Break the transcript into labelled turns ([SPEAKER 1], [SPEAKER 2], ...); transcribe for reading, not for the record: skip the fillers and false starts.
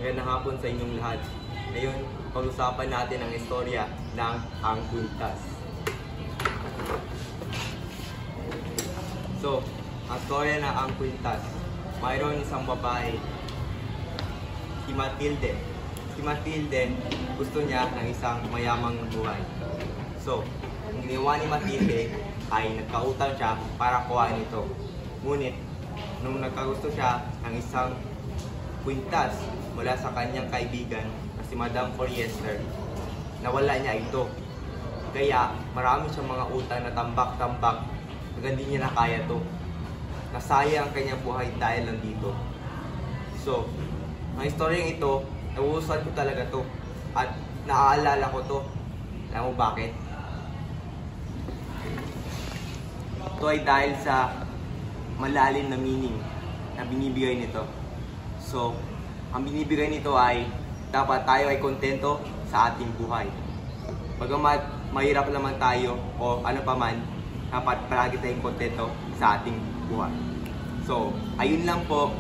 [SPEAKER 1] Magandang hapon sa inyong lahat. Ngayon, pag-usapan natin ang istorya ng Ang Kwintas. So, ang istorya ng Ang Kwintas, mayroon isang babae, si Matilde. Si Matilde, gusto niya ng isang mayamang buhay. So, ang ginawa ni Matilde ay nagkautang siya para kuhain ito. Ngunit, nung nagkagusto siya ng isang kwintas mula sa kanyang kaibigan na si Madam Forrester, nawala niya ito. Kaya marami siyang mga utang na tambak-tambak hanggang hindi niya na kaya to. Nasaya ang kanyang buhay dahil lang dito. So, ang istoryang ito, nauusan ko talaga to at naaalala ko to. Alam mo bakit? Ito ay dahil sa malalim na meaning na binibigay nito. So, ang binibigay nito ay dapat tayo ay kontento sa ating buhay. Bagamat mahirap naman tayo o ano pa man, dapat palagi tayong kontento sa ating buhay. So, ayun lang po.